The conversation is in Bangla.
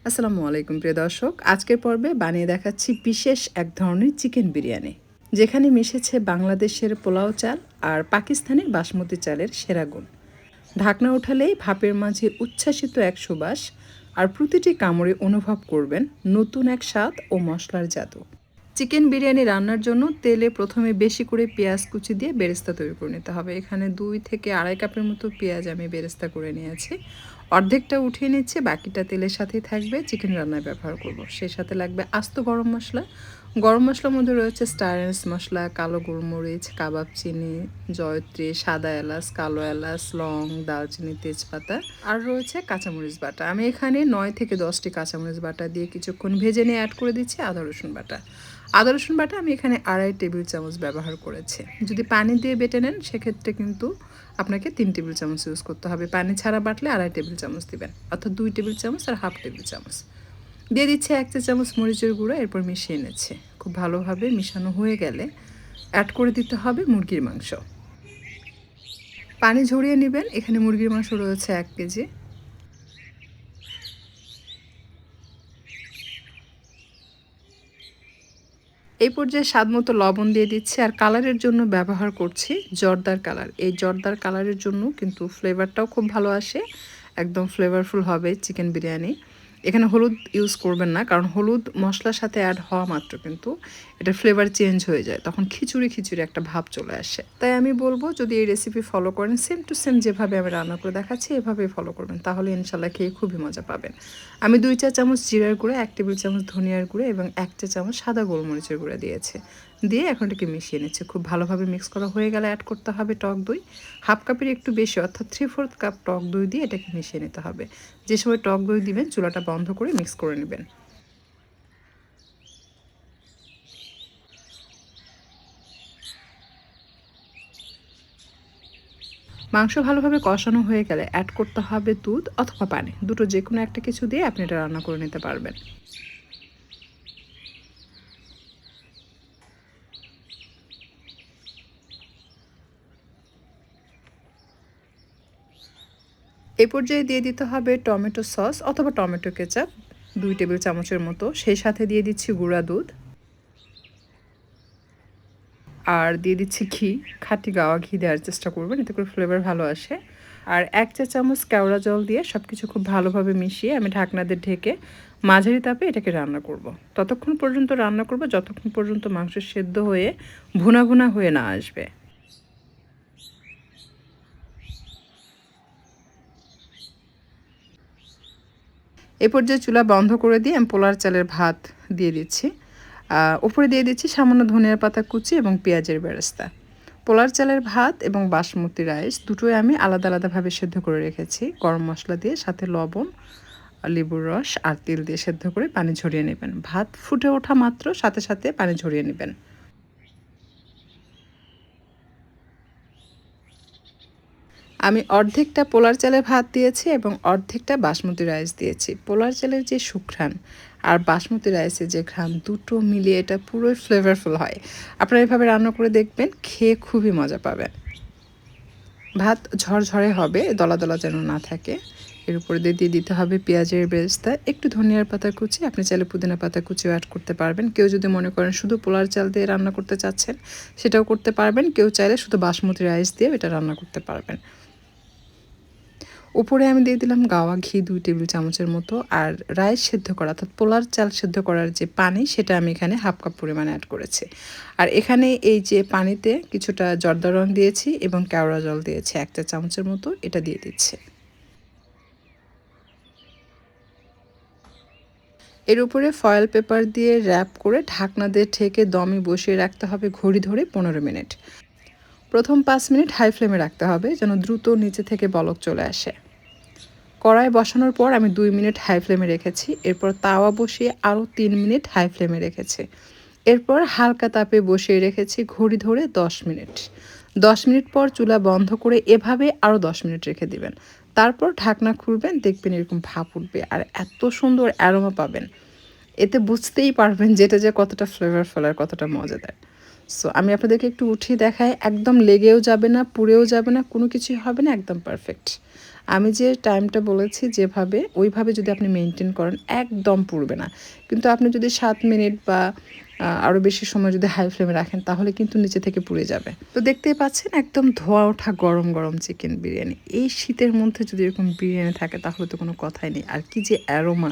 আসসালামু আলাইকুম প্রিয় দর্শক, আজকের পর্বে বানিয়ে দেখাচ্ছি বিশেষ এক ধরনের চিকেন বিরিয়ানি, যেখানে মিশেছে বাংলাদেশের পোলাও চাল আর পাকিস্তানের বাসমতি চালের সেরা গুণ। ঢাকনা ওঠালেই ভাপের মাঝে উচ্ছ্বাসিত এক সুবাস, আর প্রতিটি কামড়ে অনুভব করবেন নতুন এক স্বাদ ও মশলার জাদু। চিকেন বিরিয়ানি রান্নার জন্য তেলে প্রথমে বেশি করে পেঁয়াজ কুচি দিয়ে বেরেস্তা তৈরি করে নিতে হবে। এখানে 2 থেকে আড়াই কাপের মতো পেঁয়াজ আমি বেরেস্তা করে নিয়েছি। অর্ধেকটা উঠিয়ে নিচ্ছে, বাকিটা তেলের সাথেই থাকবে, চিকেন রান্নায় ব্যবহার করব। সেই সাথে লাগবে আস্ত গরম মশলা। গরম মশলার মধ্যে রয়েছে স্টার এনস মশলা, কালো গোলমরিচ, কাবাব চিনি, জয়ত্রী, সাদা এলাচ, কালো এলাচ, লং, দারচিনি, তেজপাতা, আর রয়েছে কাঁচামরিচ বাটা। আমি এখানে 9 থেকে 10টি কাঁচামরিচ বাটা দিয়ে কিছুক্ষণ ভেজে নিয়ে অ্যাড করে দিচ্ছি আদা রসুন বাটা। আদা রসুন বাটা আমি এখানে 2.5 টেবিল চামচ ব্যবহার করেছি। যদি পানি দিয়ে বেটে নেন সেক্ষেত্রে কিন্তু আপনাকে 3 টেবিল চামচ ইউজ করতে হবে। পানি ছাড়া বাটলে 2.5 টেবিল চামচ দিবেন, অর্থাৎ 2 টেবিল চামচ আর হাফ টেবিল চামচ দিয়ে দিচ্ছে। 1 চা চামচ মরিচের গুঁড়ো, এরপর মিশিয়ে নিচ্ছে। খুব ভালোভাবে মিশানো হয়ে গেলে অ্যাড করে দিতে হবে মুরগির মাংস। পানি ঝরিয়ে নেবেন। এখানে মুরগির মাংস রয়েছে 1 কেজি। এই পর্যায়ে স্বাদ মতো লবণ দিয়ে দিচ্ছি, আর কালারের জন্য ব্যবহার করছি জর্দার কালার। এই জর্দার কালারের জন্য কিন্তু ফ্লেভারটাও খুব ভালো আসে, একদম ফ্লেভারফুল হবে চিকেন বিরিয়ানি। এখানে হলুদ ইউজ করবেন না, কারণ হলুদ মশলার সাথে অ্যাড হওয়া মাত্র কিন্তু এটা ফ্লেভার চেঞ্জ হয়ে যায়, তখন খিচুড়ি খিচুড়ি একটা ভাব চলে আসে। তাই আমি বলবো, যদি এই রেসিপি ফলো করেন সেম টু সেম যেভাবে আমি রান্না করে দেখাচ্ছি এভাবেই ফলো করবেন, তাহলে ইনশাল্লাহ খেয়ে খুবই মজা পাবেন। আমি 2 চা চামচ জিরার গুঁড়ো, 1 টেবিল চামচ ধনিয়ার গুঁড়ো এবং 1 চা চামচ সাদা গোলমরিচের গুঁড়ো দিয়েছে। দিয়ে এখন এটাকে মিশিয়ে নিচ্ছে। খুব ভালোভাবে মিক্স করা হয়ে গেলে অ্যাড করতে হবে টক দই। হাফ কাপের একটু বেশি, অর্থাৎ 3/4 কাপ টক দই দিয়ে এটাকে মিশিয়ে নিতে হবে। যে সময় টক দই দিবেন চুলাটা বন্ধ করে মিক্স করে নেবেন। মাংস ভালোভাবে কষানো হয়ে গেলে অ্যাড করতে হবে দুধ অথবা পানি, দুটো যে কোনো একটা কিছু দিয়ে আপনি এটা রান্না করে নিতে পারবেন। এই পর্যায়ে দিয়ে দিতে হবে টমেটো সস অথবা টমেটো কেচাপ 2 টেবিল চামচের মতো। সেই সাথে দিয়ে দিচ্ছি গুঁড়া দুধ, আর দিয়ে দিচ্ছি ঘি। খাঁটি গাওয়া ঘি দেওয়ার চেষ্টা করবেন, এতে করে ফ্লেভার ভালো আসে। আর 1 চা চামচ কেওড়া জল দিয়ে সব কিছু খুব ভালোভাবে মিশিয়ে আমি ঢাকনা দিয়ে ঢেকে মাঝারি তাপে এটাকে রান্না করব। ততক্ষণ পর্যন্ত রান্না করব যতক্ষণ পর্যন্ত মাংস সেদ্ধ হয়ে ভুনা ভুনা হয়ে না আসবে। এ পর্যায়ে চুলা বন্ধ করে দিয়ে আমি পোলার চালের ভাত দিয়ে দিচ্ছি। উপরে দিয়ে দিচ্ছি সামান্য ধনিয়া পাতা কুচি এবং পেঁয়াজের বেরেস্তা। পোলার চালের ভাত এবং বাসমতি রাইস দুটোই আমি আলাদা আলাদাভাবে সেদ্ধ করে রেখেছি। গরম মশলা দিয়ে সাথে লবণ, লেবুর রস আর তেল দিয়ে সেদ্ধ করে পানি ঝরিয়ে নেবেন। ভাত ফুটে ওঠা মাত্র সাথে সাথে পানি ঝরিয়ে নেবেন। আমি অর্ধেকটা পোলার চালের ভাত দিয়েছি এবং অর্ধেকটা বাসমতি রাইস দিয়েছি। পোলার চালের যে সুঘ্রাণ আর বাসমতি রাইসের যে ঘ্রাণ, দুটো মিলিয়ে এটা পুরোই ফ্লেভারফুল হয়। আপনারা এভাবে রান্না করে দেখবেন, খেয়ে খুবই মজা পাবেন। ভাত ঝরঝরে হবে, দলা দলা যেন না থাকে। এর উপরে দিয়ে দিতে হবে পেঁয়াজের বেরেস্তা, একটু ধনিয়ার পাতা কুচি, আপনি চাইলে পুদিনা পাতা কুচিও অ্যাড করতে পারবেন। কেউ যদি মনে করেন শুধু পোলার চাল দিয়ে রান্না করতে চাচ্ছেন সেটাও করতে পারবেন, কেউ চাইলে শুধু বাসমতি রাইস দিয়ে এটা রান্না করতে পারবেন। উপরে আমি দিয়ে দিলাম গাওয়া ঘি 2 টেবিল চামচের মতো, আর রাইস সেদ্ধ করা অর্থাৎ পোলার চাল সেদ্ধ করার যে পানি সেটা আমি এখানে হাফ কাপ পরিমাণে অ্যাড করেছি। আর এখানে এই যে পানিতে কিছুটা জর্দা রং দিয়েছি এবং কেওড়া জল দিয়েছি 1 চা চামচের মতো, এটা দিয়ে দিচ্ছি। এর উপরে ফয়েল পেপার দিয়ে র্যাপ করে ঢাকনা দিয়ে ঢেকে দমে বসিয়ে রাখতে হবে ঘড়ি ধরে 15 মিনিট। প্রথম 5 মিনিট হাই ফ্লেমে রাখতে হবে যেন দ্রুত নিচে থেকে বলক চলে আসে। কড়াই বসানোর পর আমি 2 মিনিট হাই ফ্লেমে রেখেছি। এরপর তাওয়া বসিয়ে আরও 3 মিনিট হাই ফ্লেমে রেখেছি। এরপর হালকা তাপে বসিয়ে রেখেছি ঘড়ি ধরে 10 মিনিট। 10 মিনিট পর চুলা বন্ধ করে এভাবে আরও 10 মিনিট রেখে দিবেন। তারপর ঢাকনা খুলবেন, দেখবেন এরকম ভাপ উঠবে আর এত সুন্দর অ্যারোমা পাবেন, এতে বুঝতেই পারবেন যেটা যে কতটা ফ্লেভারফুল আর কতটা মজাদার। সো আমি আপনাদেরকে একটু উঠিয়ে দেখাই, একদম লেগেও যাবে না, পুড়েও যাবে না, কোনো কিছুই হবে না, একদম পারফেক্ট। আমি যে টাইমটা বলেছি যেভাবে ওইভাবে যদি আপনি মেনটেন করেন একদম পুড়বে না। কিন্তু আপনি যদি 7 মিনিট বা আরও বেশি সময় যদি হাই ফ্লেমে রাখেন তাহলে কিন্তু নিচে থেকে পুড়ে যাবে। তো দেখতেই পাচ্ছেন একদম ধোয়া ওঠা গরম গরম চিকেন বিরিয়ানি। এই শীতের মধ্যে যদি এরকম বিরিয়ানি থাকে তাহলে তো কোনো কথাই নেই। আর কি যে অ্যারোমা!